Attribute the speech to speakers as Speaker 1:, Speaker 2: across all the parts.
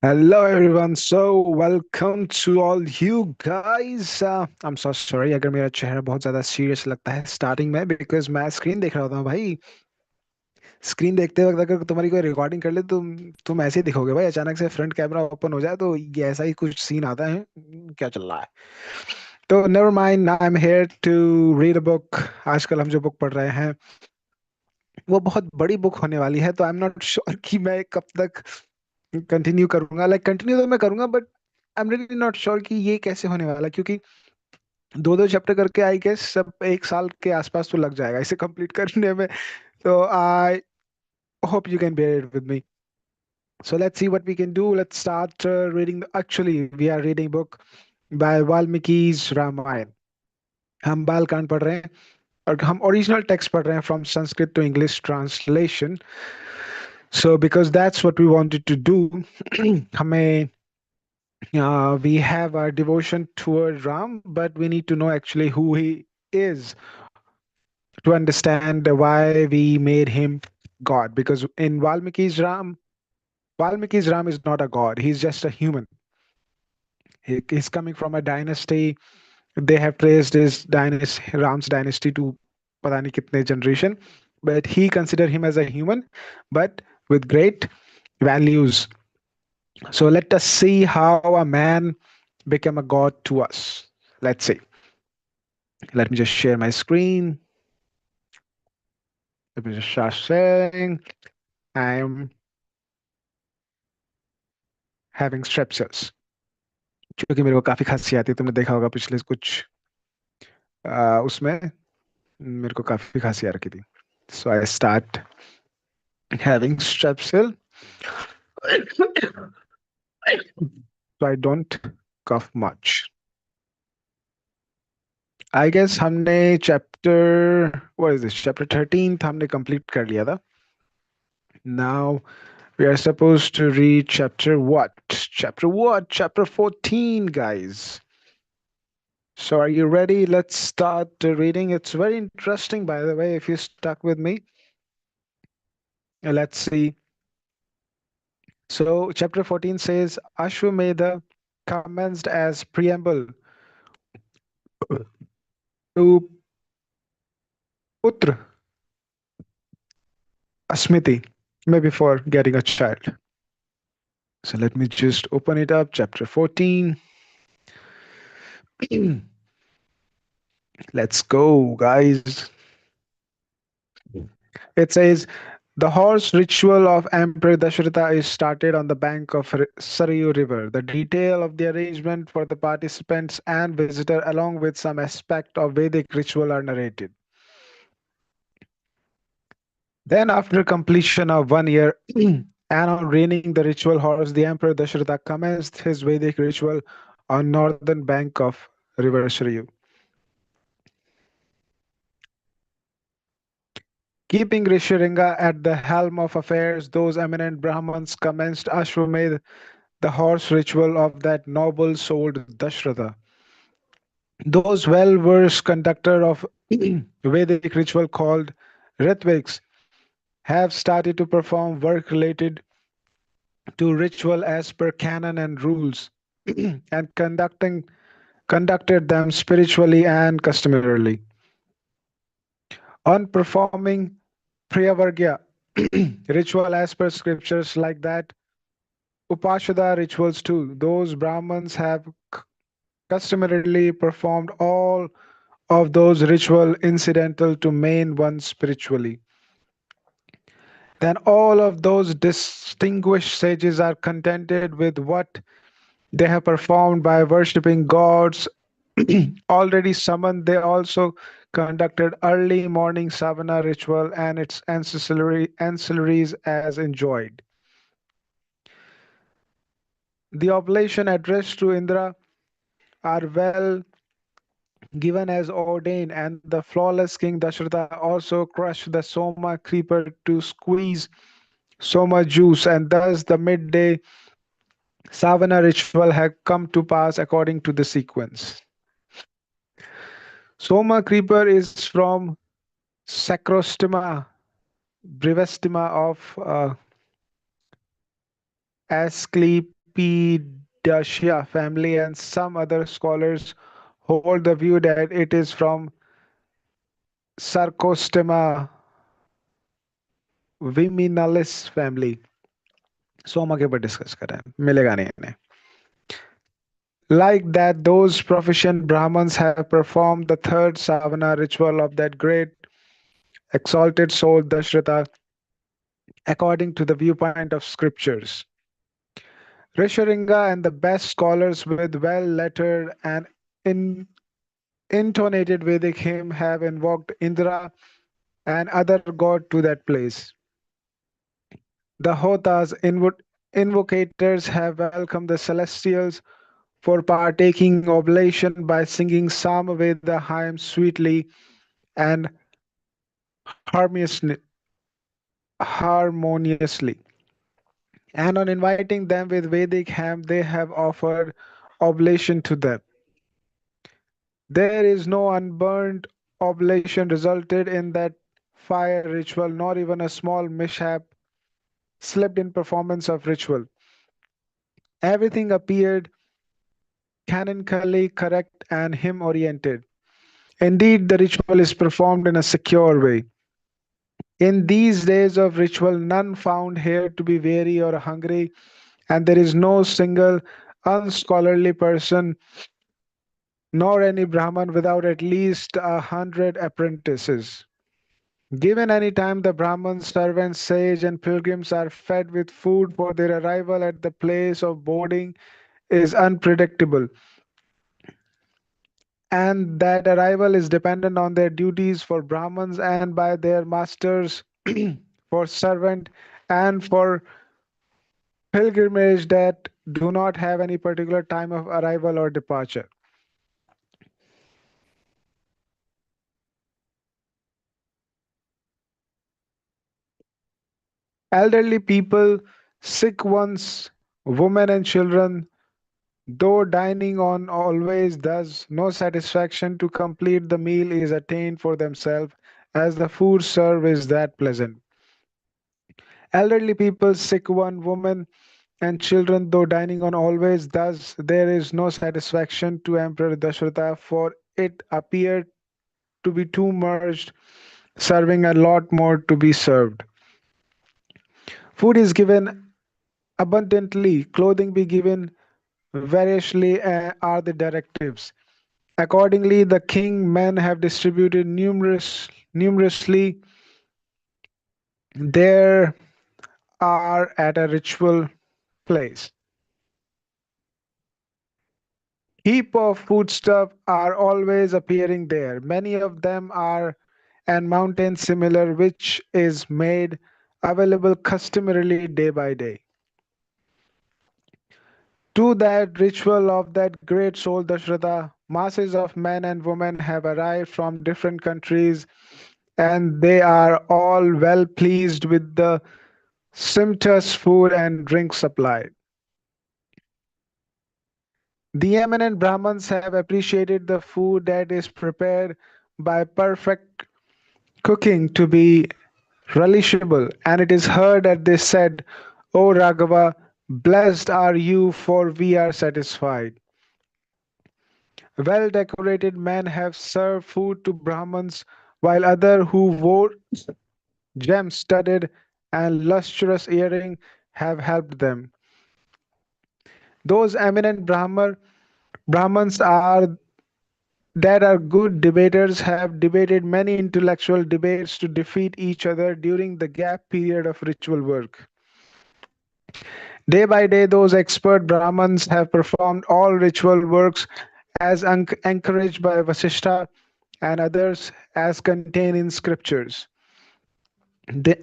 Speaker 1: Hello everyone. So welcome to all you guys. I'm so sorry अगर मेरा चेहरा बहुत ज्यादा सीरियस लगता है स्टार्टिंग में बिकॉज मैं स्क्रीन देख रहा था भाई। स्क्रीन देखते वक्त अगर तुम्हारी कोई रिकॉर्डिंग कर ले तो तुम ऐसे ही दिखोगे भाई। अचानक से फ्रंट कैमरा ओपन हो जाए तो ये ऐसा ही कुछ सीन आता है। क्या चल रहा है? तो never mind, I am here to read a book. आजकल हम जो बुक पढ़ रहे हैं वो बहुत बड़ी बुक होने वाली है, तो आई एम नॉट श्योर कि मैं कब तक कंटिन्यू करूंगा। लाइक कंटिन्यू तो मैं करूंगा but I am really not sure कि ये कैसे होने वाला है, क्योंकि दो दो चैप्टर करके आई गेस सब एक साल के आसपास तो लग जाएगा इसे कंप्लीट करने में। तो I hope you can bear it with me. So let's see what we can do. Let's start reading. Actually, we are reading book by Valmiki's Ramayan. हम बाल कांड पढ़ रहे हैं और हम ओरिजिनल टेक्स्ट पढ़ रहे हैं from Sanskrit to English translation. So because that's what we wanted to do. हमें we have our devotion toward Ram, but we need to know actually who he is to understand why we made him God. Because in Valmiki's Ram is not a God. He's just a human. He's coming from a dynasty. They have traced his dynasty, Ram's dynasty to pata nahi kitne generation, but he considered him as a human, but with great values. So let us see how a man became a god to us. Let's see. Let me just share my screen. Let me just start sharing. I'm having strepsils क्योंकि मेरे को काफी खांसी आती है। तुमने देखा होगा पिछले कुछ उसमें मेरे को काफी खांसी आ रखी थी. So I start having strepsil so I don't cough much. I guess हमने chapter what is this chapter 13 हमने complete कर लिया था. Now we are supposed to read chapter what? Chapter what? Chapter 14, guys. So are you ready? Let's start reading. It's very interesting, by the way, if you stuck with me. Let's see. So chapter 14 says, Ashwamedha commenced as preamble to Putra Asmiti, maybe for getting a child. So let me just open it up. Chapter 14. Let's go, guys. It says, the horse ritual of Emperor Dasharatha is started on the bank of Sarayu River. The detail of the arrangement for the participants and visitor, along with some aspect of Vedic ritual, are narrated. Then, after completion of 1 year, and on reining the ritual horse, the Emperor Dasharatha commenced his Vedic ritual on northern bank of River Sarayu. Keeping Rishiringa at the helm of affairs, those eminent Brahmins commenced Ashwamedh, the horse ritual of that noble-souled Dasharatha. Those well-versed conductor of Vedic ritual called Ritviks have started to perform work related to ritual as per canon and rules and conducted them spiritually and customarily. On performing Priyavargya ritual as per scriptures like that, Upashada rituals too, those Brahmins have customarily performed all of those ritual incidental to main one spiritually. Then all of those distinguished sages are contented with what they have performed by worshipping gods already summoned. They also conducted early morning savana ritual and its ancillaries as enjoyed. The oblation addressed to Indra are well given as ordained, and the flawless King Dasharatha also crushed the Soma creeper to squeeze Soma juice, and thus the midday savana ritual had come to pass according to the sequence. Soma creeper is from Sacrostima brevissima of Asclepius Lepidacea family, and some other scholars hold the view that it is from Sarcostema viminalis family. Soma के ऊपर discuss करें मिलेगा नहीं इन्हें. Like that, those proficient Brahmins have performed the third savana ritual of that great exalted soul Dasharatha according to the viewpoint of scriptures. Risharinga and the best scholars with well-lettered and in intonated Vedic hymn have invoked Indra and other god to that place. The Hotas, invocators, have welcomed the celestials for partaking oblation by singing Samaveda hymns sweetly and harmoniously. And on inviting them with Vedic hymn, they have offered oblation to them. There is no unburnt oblation resulted in that fire ritual, nor even a small mishap slipped in performance of ritual. Everything appeared canonically correct and hymn oriented. Indeed, the ritual is performed in a secure way. In these days of ritual, none found here to be weary or hungry, and there is no single unscholarly person nor any Brahman without at least 100 apprentices. Given any time, the Brahmins, servants, sage, and pilgrims are fed with food, for their arrival at the place of boarding is unpredictable, and that arrival is dependent on their duties for Brahmins and by their masters for servant and for pilgrimage that do not have any particular time of arrival or departure. Elderly people, sick ones, women, and children, though dining on always does no satisfaction to complete the meal is attained for themselves, as the food served is that pleasant. Elderly people, sick one, women, and children, though dining on always does, there is no satisfaction to Emperor Dasharatha, for it appeared to be too merged, serving a lot more to be served. Food is given abundantly, clothing be given variously, are the directives. Accordingly, the king men have distributed numerously there are at a ritual place. Heap of foodstuff are always appearing there. Many of them are and mountain similar, which is made available customarily day by day. To that ritual of that great soul Dasharatha, masses of men and women have arrived from different countries, and they are all well pleased with the sumptuous food and drink supplied. The eminent Brahmins have appreciated the food that is prepared by perfect cooking to be relishable, and it is heard that they said, O Raghava, blessed are you, for we are satisfied. Well decorated men have served food to Brahmins, while others who wore gem studded and lustrous earring have helped them. Those eminent Brahmins are that are good debaters have debated many intellectual debates to defeat each other during the gap period of ritual work. Day by day, those expert Brahmins have performed all ritual works as encouraged by Vasishtha and others as contained in scriptures. They,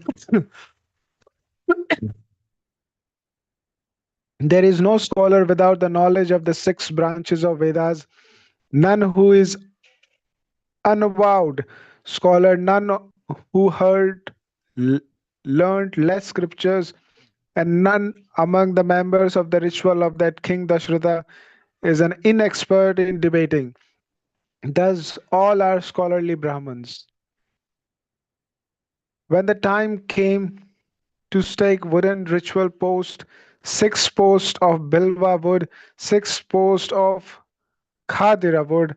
Speaker 1: there is no scholar without the knowledge of the six branches of Vedas, none who is unavowed scholar, none who heard, l- learned less scriptures, and none among the members of the ritual of that King Dasharatha is an inexpert in debating. Thus, all are scholarly Brahmins. When the time came to stake wooden ritual post, six posts of bilva wood, six posts of khadira wood,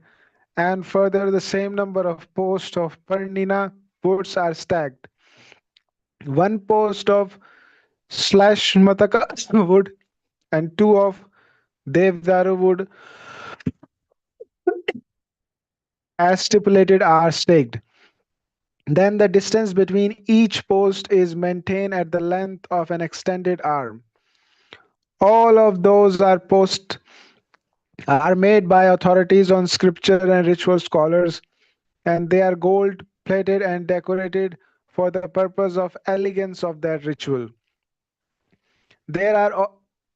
Speaker 1: and further the same number of posts of pernina woods are stacked. One post of slash mataka wood and two of devdaru wood, as stipulated, are staked. Then the distance between each post is maintained at the length of an extended arm. All of those are made by authorities on scripture and ritual scholars, and they are gold plated and decorated for the purpose of elegance of that ritual. There are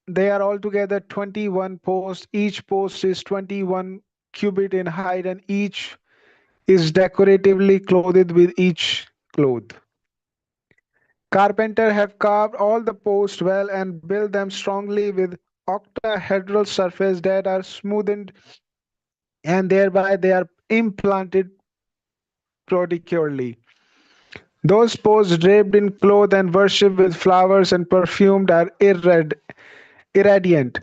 Speaker 1: they are altogether 21 posts. Each post is 21 cubit in height, and each is decoratively clothed with each cloth. Carpenter have carved all the posts well and built them strongly with octahedral surface that are smoothened, and thereby they are implanted prodicularly. Those posts draped in cloth and worshipped with flowers and perfumed are irradiant,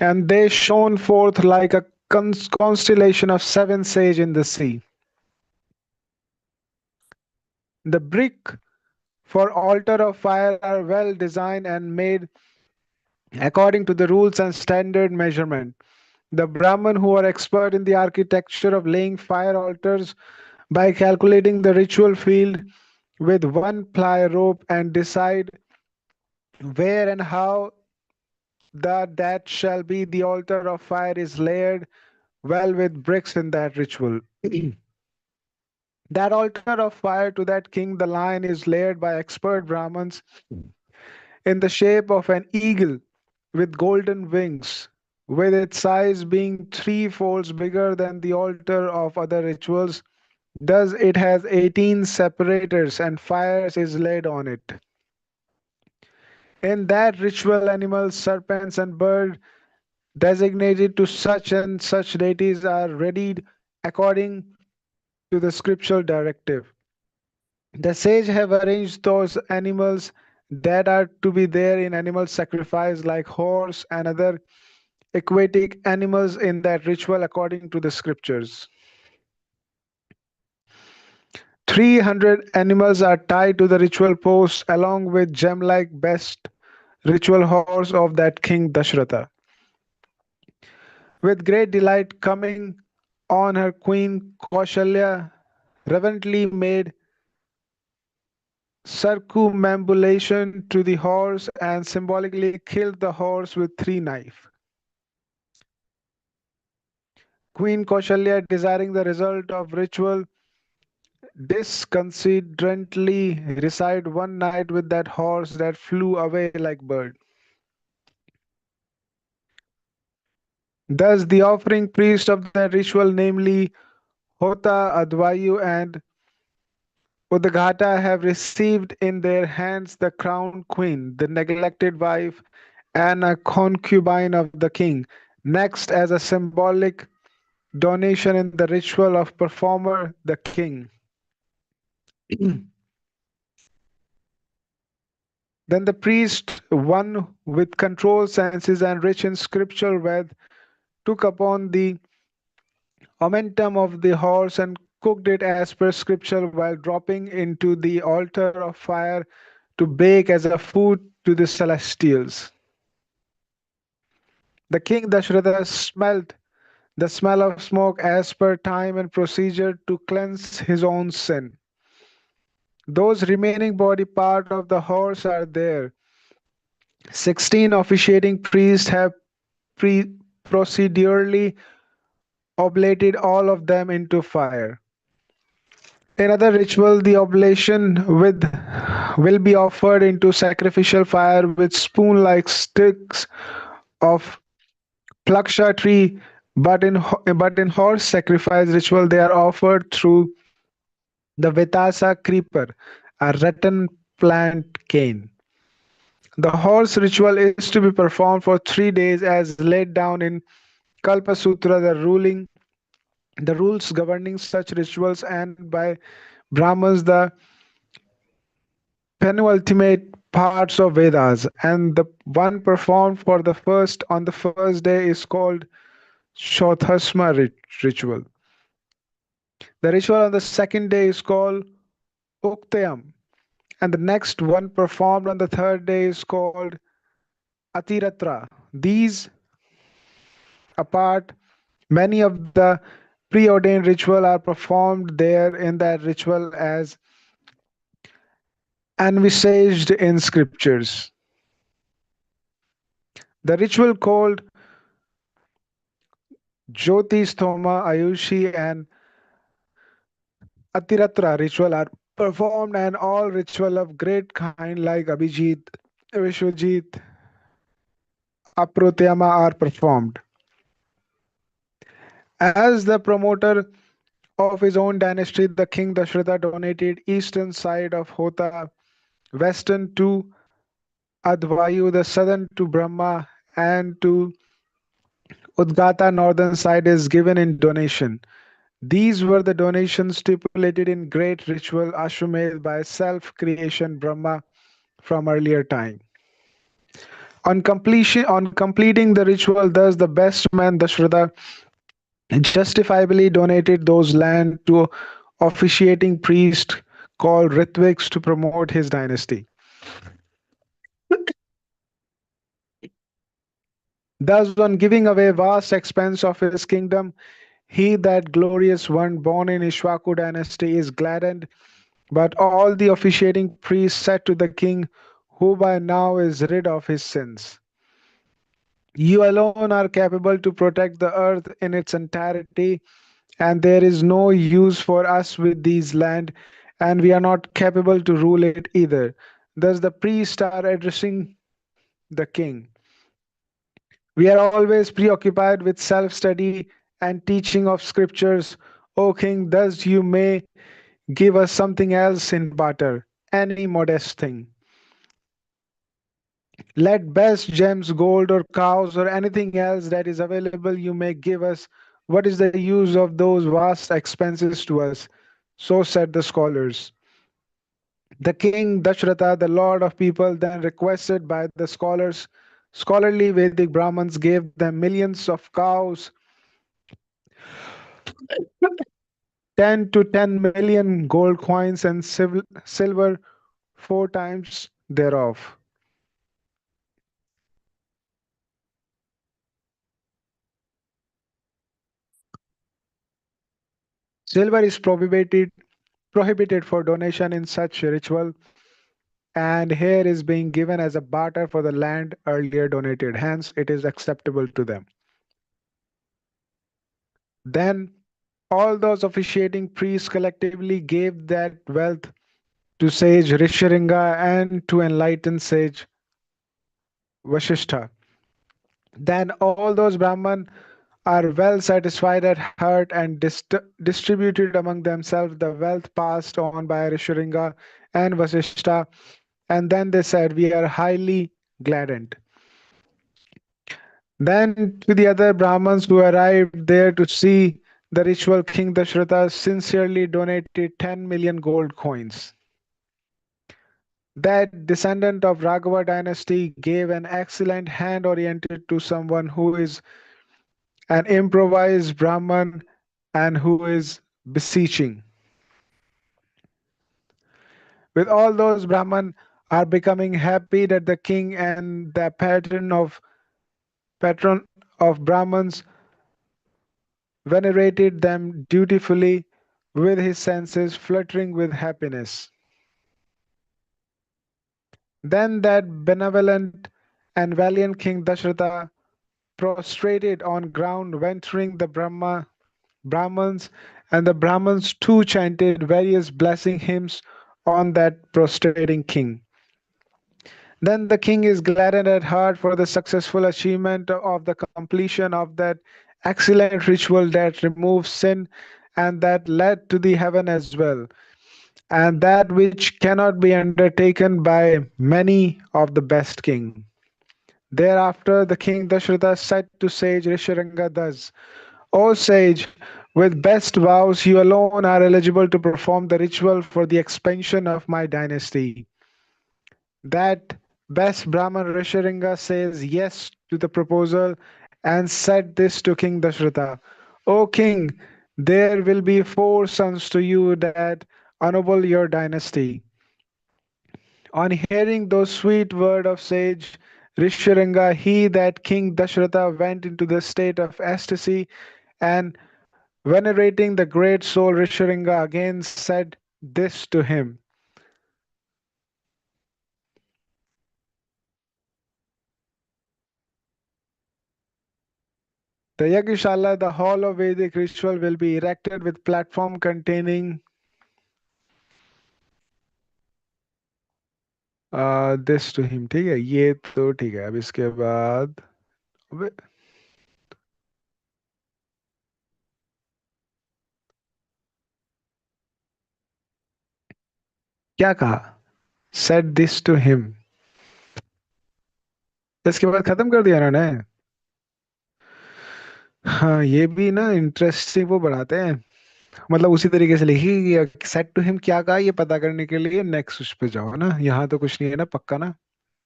Speaker 1: and they shone forth like a constellation of seven sage in the sea. The brick for altar of fire are well designed and made according to the rules and standard measurement. The Brahmin who are expert in the architecture of laying fire altars by calculating the ritual field with one ply rope and decide where and how that shall be the altar of fire is layered well with bricks in that ritual. That altar of fire to that king the lion is layered by expert Brahmins in the shape of an eagle with golden wings, with its size being three folds bigger than the altar of other rituals. Thus, it has 18 separators, and fire is laid on it. In that ritual, animals, serpents, and birds designated to such and such deities are readied according to the scriptural directive. The sage have arranged those animals that are to be there in animal sacrifice, like horse and other aquatic animals in that ritual according to the scriptures. 300 animals are tied to the ritual posts along with gem-like best ritual horse of that king Dasharatha. With great delight coming on her queen Kaushalya reverently made circumambulation to the horse and symbolically killed the horse with three knives. Queen Kaushalya, desiring the result of ritual, disconcertantly reside one night with that horse that flew away like bird. Thus the offering priest of that ritual, namely Hota, Advayu, and Udghata, have received in their hands the crowned queen, the neglected wife, and a concubine of the king. Next, as a symbolic donation in the ritual of performer, the king. Then the priest, one with controlled senses and rich in scriptural wealth, took upon the omentum of the horse and cooked it as per scripture while dropping into the altar of fire to bake as a food to the celestials. The king Dasharatha smelt the smell of smoke as per time and procedure to cleanse his own sin. Those remaining body part of the horse are there. 16 officiating priests have procedurally oblated all of them into fire. In other ritual, the oblation with will be offered into sacrificial fire with spoon-like sticks of plaksha tree, but in horse sacrifice ritual they are offered through the Vitasa creeper, a rattan plant cane. The horse ritual is to be performed for 3 days as laid down in Kalpa Sutra, the rules governing such rituals, and by Brahmins, the penultimate parts of Vedas, and the one performed for the first on the first day is called ritual. The ritual on the second day is called Uktayam, and the next one performed on the third day is called Atiratra. These apart, many of the preordained ritual are performed there in that ritual as envisaged in scriptures. The ritual called Jyoti Sthoma, Ayushi, and Atiratra ritual are performed, and all ritual of great kind like Abhijit, Vishwajit, Aprotyama are performed. As the promoter of his own dynasty, the king Dasharatha donated eastern side of Hota, western to Advayu, the southern to Brahma, and to Udgata northern side is given in donation. These were the donations stipulated in great ritual Ashwamedh by self-creation Brahma from earlier time. On completing the ritual, thus the best man Dasharatha justifiably donated those land to officiating priest called Ritviks to promote his dynasty. Thus, on giving away vast expense of his kingdom, he that glorious one born in Ishwaku dynasty is gladdened. But all the officiating priests said to the king, who by now is rid of his sins, you alone are capable to protect the earth in its entirety, and there is no use for us with these land, and we are not capable to rule it either. Thus the priests are addressing the king. We are always preoccupied with self study and teaching of scriptures. O king, thus you may give us something else in barter, any modest thing. Let best gems, gold, or cows, or anything else that is available you may give us. What is the use of those vast expenses to us? So said the scholars. The king Dasharatha, the lord of people, then requested by the scholars, scholarly Vedic Brahmins gave them millions of cows, 10 to 10 million gold coins, and silver four times thereof. Silver is prohibited for donation in such ritual, and here is being given as a barter for the land earlier donated. Hence, it is acceptable to them. Then all those officiating priests collectively gave that wealth to sage Risharinga and to enlightened sage Vasishtha. Then all those Brahman are well satisfied at heart and distributed among themselves the wealth passed on by Risharinga and Vasishtha. And then they said, we are highly gladdened. Then to the other Brahmins who arrived there to see the ritual, King Dasharatha sincerely donated 10 million gold coins. That descendant of Raghava dynasty gave an excellent hand oriented to someone who is an improvised Brahman and who is beseeching. With all those Brahman are becoming happy that the king and the patron of Brahmins venerated them dutifully with his senses fluttering with happiness. Then that benevolent and valiant king Dasharatha prostrated on ground, venturing the Brahmins, and the Brahmins too chanted various blessing hymns on that prostrating king. Then the king is gladdened at heart for the successful achievement of the completion of that excellent ritual that removes sin and that led to the heaven as well, and that which cannot be undertaken by many of the best king. Thereafter, the king Dasharatha said to sage Risharanga thus, O sage, with best vows you alone are eligible to perform the ritual for the expansion of my dynasty. That best Brahman Risharinga says yes to the proposal and said this to King Dasharatha. O king, there will be four sons to you that ennoble your dynasty. On hearing those sweet words of sage Risharinga, he that King Dasharatha went into the state of ecstasy and venerating the great soul Risharinga again said this to him. The Yagashala, the hall of Vedic ritual, will be erected with platform containing this to him. ठीक है, ये तो ठीक है। अब इसके बाद अबे, क्या कहा? Said this to him. इसके बाद खत्म कर दिया इन्होंने। हाँ, ये भी ना इंटरेस्टिंग वो बढ़ाते हैं। मतलब उसी तरीके से लिखी कि सेट टू हिम क्या कहा, ये पता करने के लिए नेक्स्ट उस पे जाओ ना। यहाँ तो कुछ नहीं है ना पक्का ना।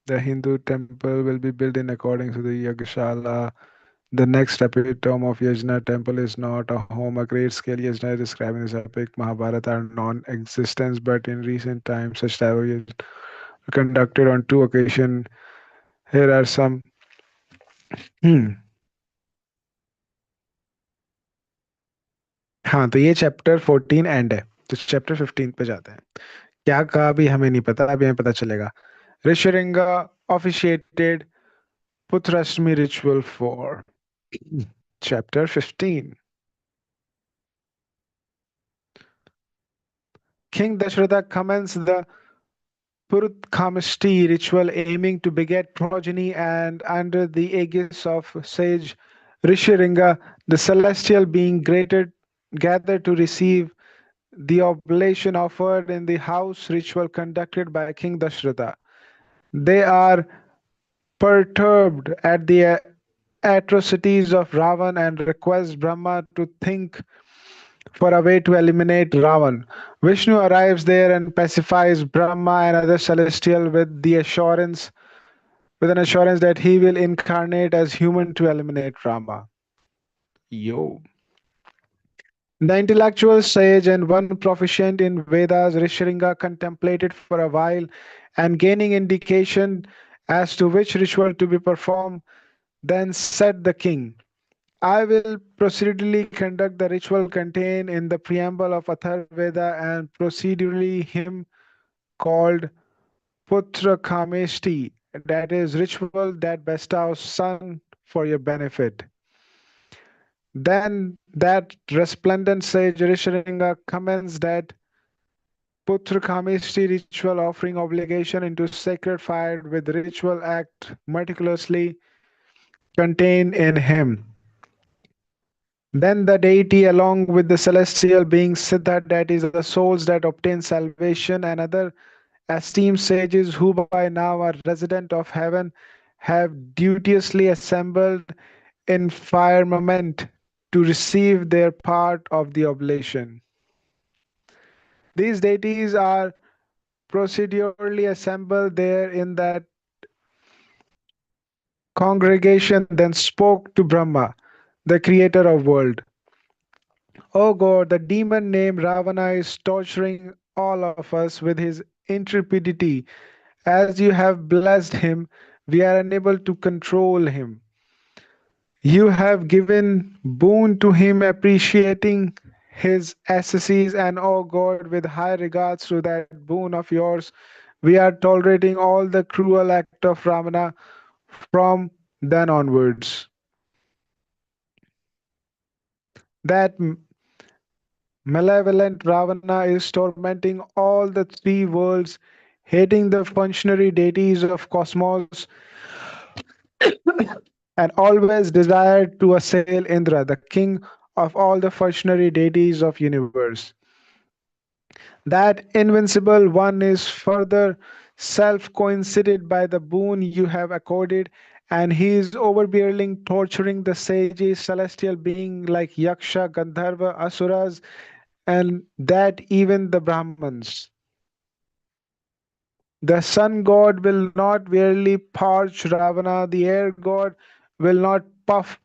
Speaker 1: The Hindu temple will be build in according to the yagyashala. The next epitome of Yajna temple is not a home. A great scale Yajna described in this epic Mahabharata are non-existent, but in recent times such ceremonies were conducted on two occasions. Here are some. हम्म हाँ, तो ये chapter 14 and है। तो chapter 15 पे जाते हैं। क्या कहा अभी हमें नहीं पता, अभी हमें पता चलेगा। ऋषिरंगा officiated Putrashtami ritual for chapter 15. King Dasharatha commenced the Putrakameshti ritual aiming to beget progeny, and under the aegis of sage Rishiringa, the celestial being gathered to receive the oblation offered in the house ritual conducted by King Dasharatha. They are perturbed at the atrocities of Ravan and request Brahma to think for a way to eliminate Ravan. Vishnu arrives there and pacifies Brahma and other celestial with an assurance that he will incarnate as human to eliminate Rama. Yo. The intellectual sage and one proficient in Vedas, Rishiringa contemplated for a while and gaining indication as to which ritual to be performed, then said the king, I will procedurally conduct the ritual contained in the preamble of Atharvaveda and procedurally hymn called Putrakameshti, that is, ritual that bestows son for your benefit. Then that resplendent sage Risharinga commends that Putrakameshti ritual offering obligation into sacred fire with ritual act meticulously contained in him. Then the deity, along with the celestial beings Siddha, that is, the souls that obtain salvation, and other esteemed sages who by now are resident of heaven, have duteously assembled in firmament to receive their part of the oblation. These deities are procedurally assembled there in that congregation, then spoke to Brahma, the creator of world. O God, the demon named Ravana is torturing all of us with his intrepidity. As you have blessed him, we are unable to control him. You have given boon to him, appreciating his ascetics, and O God, with high regards to that boon of yours, we are tolerating all the cruel act of Ravana from then onwards. That malevolent Ravana is tormenting all the three worlds, hating the functionary deities of cosmos, and always desired to assail Indra, the king of all the functionary deities of universe. That invincible one is further self coincided by the boon you have accorded, and he is overbearing, torturing the sages, celestial being like Yaksha, Gandharva, Asuras, and that even the Brahmins. The sun god will not merely parch Ravana, the air god will not puff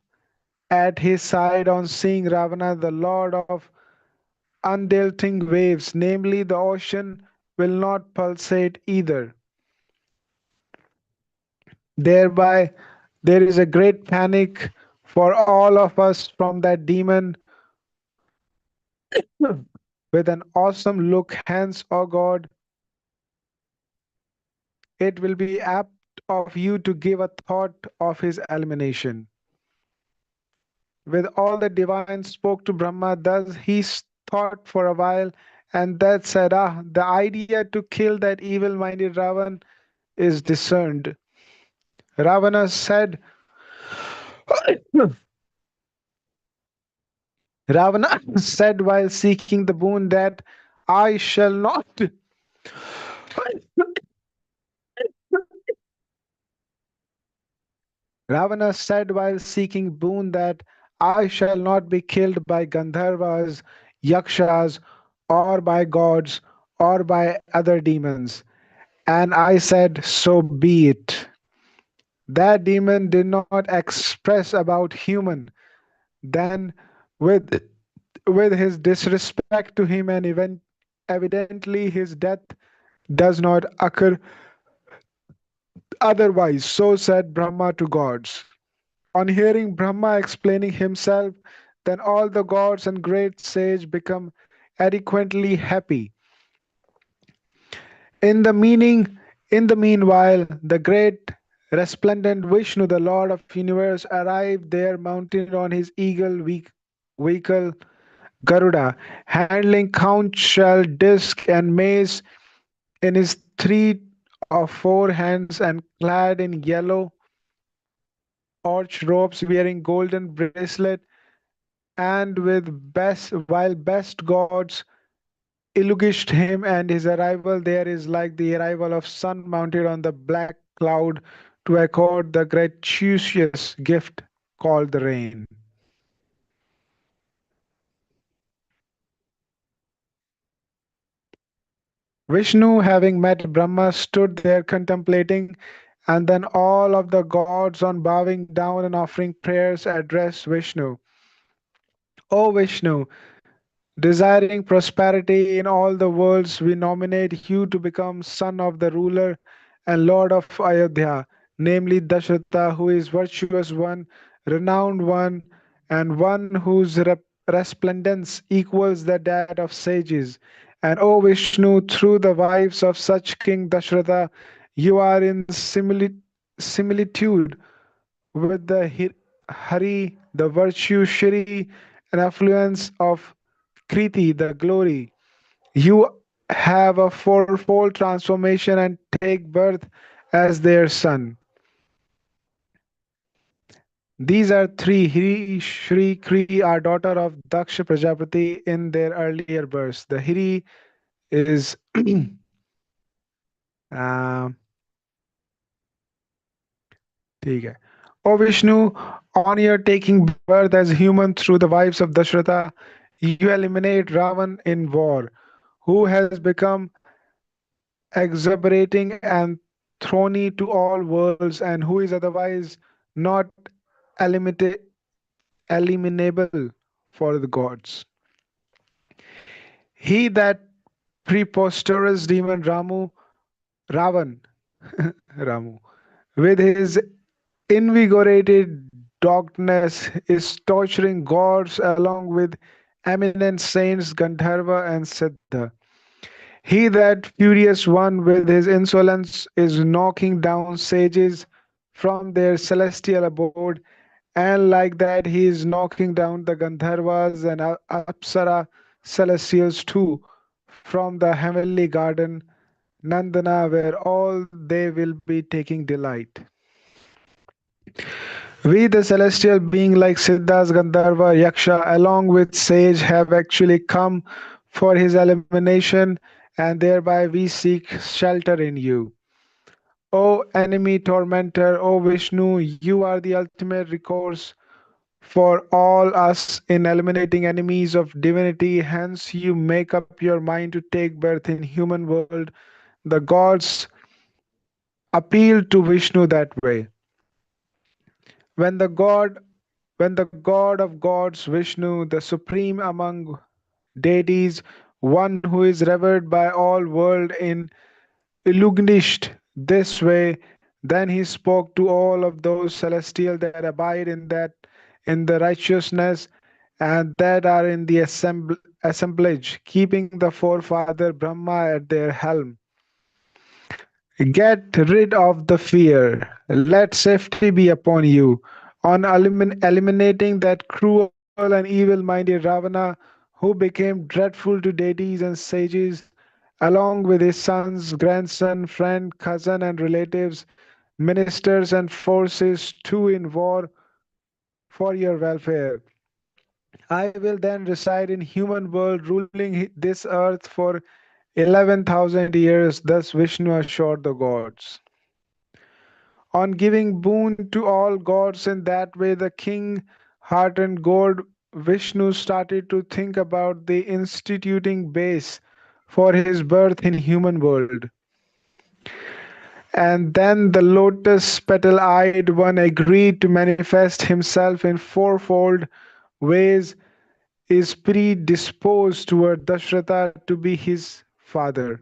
Speaker 1: at his side on seeing Ravana, the lord of undulating waves, namely the ocean, will not pulsate either. Thereby, there is a great panic for all of us from that demon with an awesome look. Hence, O God, it will be apt of you to give a thought of his elimination. With all the divine spoke to Brahma, thus he thought for a while, and that said, Ah, the idea to kill that evil minded Ravan is discerned. Ravana said, Ravana said while seeking the boon that I shall not. Ravana said while seeking boon that I shall not be killed by Gandharvas, Yakshas, or by gods, or by other demons. And I said, So be it. That demon did not express about human. Then, with his disrespect to him and evidently his death does not occur otherwise, so said Brahma to gods. On hearing Brahma explaining himself, then all the gods and great sage become adequately happy. In the meaning, in the meanwhile, the great resplendent Vishnu, the Lord of universe, arrived there mounted on his eagle vehicle Garuda, handling conch shell, disc, and mace in his three or four hands, and clad in yellow arch robes, wearing golden bracelet, and with best while best gods illugised him, and his arrival there is like the arrival of sun mounted on the black cloud to accord the gratuitous gift called the rain. Vishnu, having met Brahma, stood there contemplating, and then all of the gods, on bowing down and offering prayers, addressed Vishnu. O Vishnu, desiring prosperity in all the worlds, we nominate you to become son of the ruler and lord of Ayodhya, namely Dasharatha, who is virtuous one, renowned one, and one whose resplendence equals the that of sages. And O Vishnu, through the wives of such King Dasharatha, you are in similitude with the Hari, the virtue, Shri, and affluence of Kriti, the glory. You have a fourfold transformation and take birth as their son. These are three. Hiri, Shri, Kri are daughter of Daksha Prajapati in their earlier births. The Hiri is uh, ठीक है. O Vishnu, on your taking birth as human through the wives of Dasharatha, you eliminate Ravan in war, who has become exuberating and thorny to all worlds, and who is otherwise not eliminate, eliminable for the gods. He that preposterous demon Ravan, Ramu, with his invigorated darkness, is torturing gods along with eminent saints Gandharva and Siddha. He that furious one with his insolence is knocking down sages from their celestial abode, and like that he is knocking down the Gandharvas and Apsara celestials too from the heavenly garden Nandana, where all they will be taking delight. We, the celestial being like Siddhas, Gandharva, Yaksha, along with sage, have actually come for his elimination, and thereby we seek shelter in you. O enemy tormentor, O Vishnu, you are the ultimate recourse for all us in eliminating enemies of divinity. Hence, you make up your mind to take birth in human world. The gods appeal to Vishnu that way. When the god when the god of gods, Vishnu, the supreme among deities, one who is revered by all world in illumined this way, then he spoke to all of those celestial that abide in the righteousness and that are in the assemblage, keeping the forefather Brahma at their helm. Get rid of the fear. Let safety be upon you. On eliminating that cruel and evil-minded Ravana, who became dreadful to deities and sages, along with his sons, grandson, friend, cousin, and relatives, ministers, and forces too in war for your welfare. I will then reside in human world, ruling this earth for 11,000 years. Thus Vishnu assured the gods. On giving boon to all gods in that way, the king heartened god Vishnu started to think about the instituting base for his birth in human world. And then the lotus petal eyed one agreed to manifest himself in fourfold ways, is predisposed toward Dasharatha to be his father.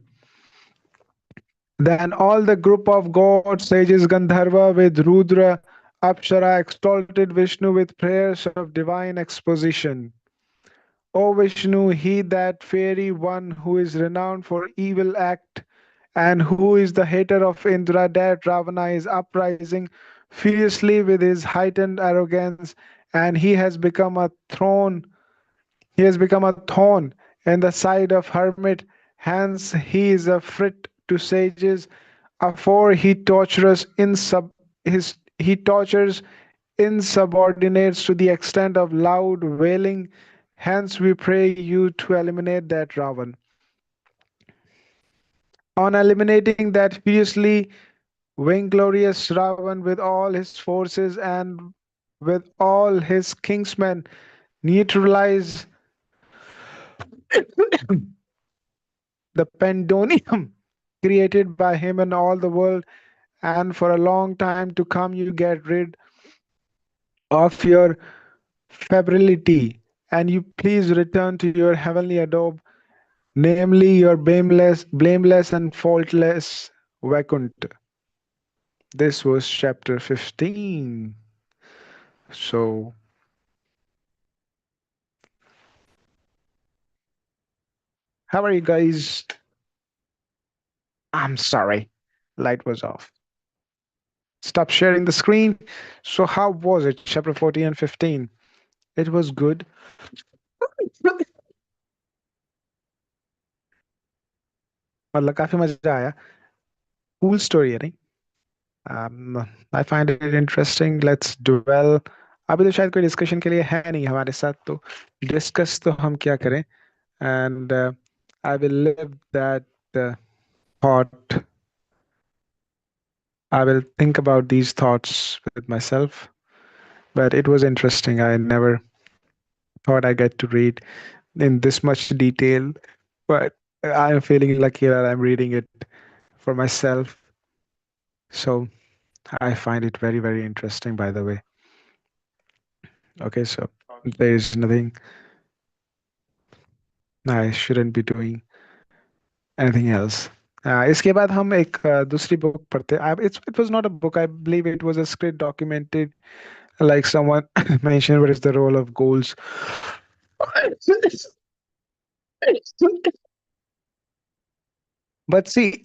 Speaker 1: Then all the group of gods, sages, Gandharva with Rudra, Apsara exalted Vishnu with prayers of divine exposition. O Vishnu, he that fairy one who is renowned for evil act and who is the hater of Indra, that Ravana is uprising furiously with his heightened arrogance, and he has become a thorn in the side of hermit, hence he is a fret to sages, afore he tortures insubordinates to the extent of loud wailing. Hence we pray you to eliminate that Ravan. On eliminating that fiercely vainglorious Ravan with all his forces and with all his kingsmen, neutralize the pandemonium created by him and all the world, and for a long time to come you get rid of your febrility, and you please return to your heavenly adobe, namely your blameless and faultless Vaikunt. This was chapter 15. So, how are you guys? I'm sorry, light was off. Stop sharing the screen. So, how was it? Chapter 14 and 15. It was good. मतलब काफी मजा आया. Cool story है नहीं? I find it interesting. Let's dwell. अभी तो शायद कोई डिस्कशन के लिए है नहीं हमारे साथ, तो डिस्कस तो हम क्या करें. And I will live that uh, thought. I will think about these thoughts with myself. But it was interesting. I never thought I get to read in this much detail. But I am feeling lucky that I'm reading it for myself. So I find it very, very interesting, by the way. Okay, so there is nothing I shouldn't be doing anything else. इसके बाद हम एक दूसरी book पढ़ते हैं. It was not a book. I believe it was a script documented, like someone mentioned what is the role of goals. But see,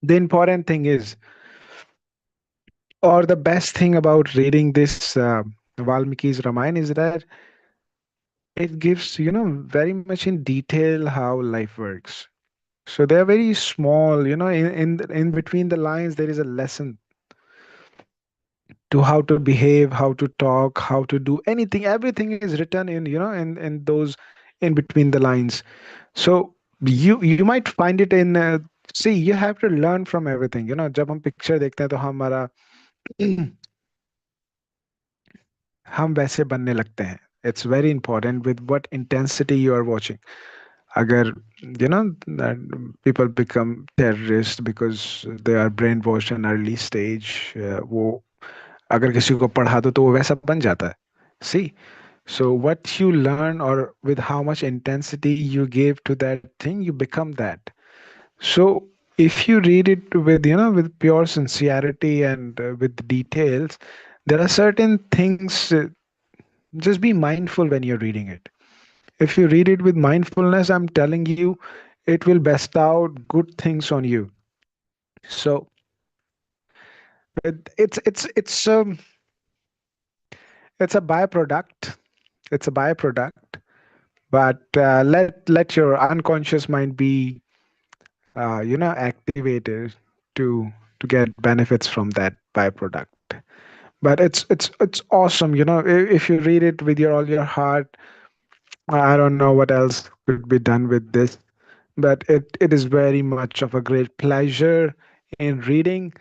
Speaker 1: the important thing is, or the best thing about reading this Valmiki's Ramayana is that it gives, very much in detail how life works. So they're very small, in between the lines, there is a lesson to how to behave, how to talk, how to do anything. Everything is written in, in those in between the lines. So you might find it in, see, you have to learn from everything. जब हम picture देखते हैं तो हमारा हम वैसे बनने लगते हैं. It's very important with what intensity you are watching. अगर you know that people become terrorists because they are brainwashed in early stage, वो अगर किसी को पढ़ा दो तो वो वैसा बन जाता है. See, so what you learn or with how much intensity you give to that thing, you become that. So if you read it with with pure sincerity and with details, there are certain things. Just be mindful when you're reading it. If you read it with mindfulness, I'm telling you, it will best out good things on you. So it's a byproduct. It's a byproduct. But let your unconscious mind be activated to to get benefits from that byproduct. But it's awesome. If you read it with your all your heart, I don't know what else could be done with this, but it is very much of a great pleasure in reading.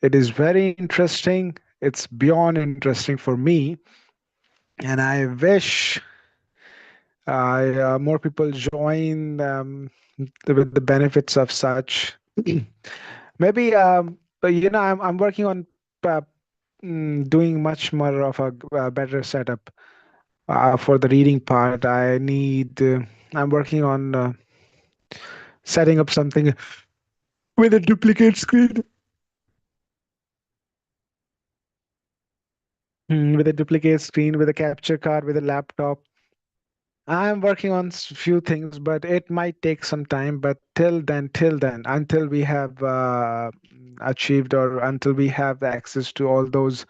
Speaker 1: It is very interesting. It's beyond interesting for me, and I wish more people join with the benefits of such. Maybe, but I'm working on uh, doing much more of a better setup for the reading part. I'm working on setting up something with a duplicate screen. With a duplicate screen, with a capture card, with a laptop. I'm working on few things, but it might take some time. But till then, until we have achieved or until we have access to all those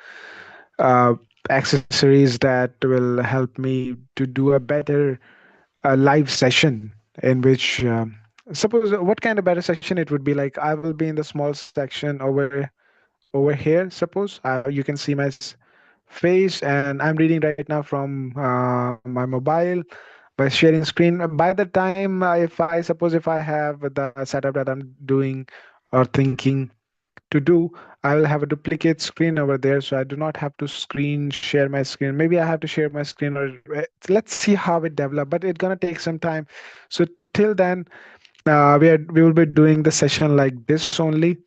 Speaker 1: uh, accessories that will help me to do a better live session in which suppose what kind of better section it would be like. I will be in the small section over here. Suppose you can see my face, and I'm reading right now from my mobile by sharing screen. By the time if I have the setup that I'm doing or thinking to do, I will have a duplicate screen over there, so I do not have to screen share my screen. Maybe I have to share my screen, or let's see how it develops. But it's gonna take some time. So till then, we will be doing the session like this only.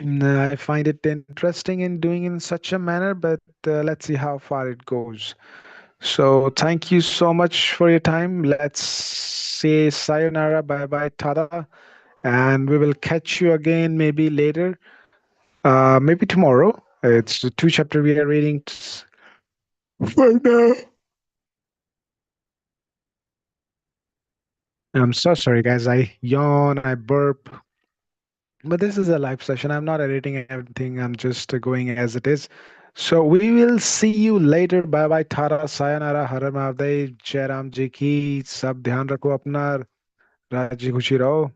Speaker 1: I find it interesting in doing in such a manner, but let's see how far it goes. So thank you so much for your time. Let's say sayonara, bye bye, tada, and we will catch you again maybe later, maybe tomorrow. It's the two chapter we are reading for now. I'm so sorry, guys. I yawn, I burp, but this is a live session. I'm not editing everything. I'm just going as it is. So we will see you later. Bye bye, Tara, Sayonara, Har Mahadev, Jai Ram Ji ki. सब ध्यान रखो अपना. राजी खुशी रहो.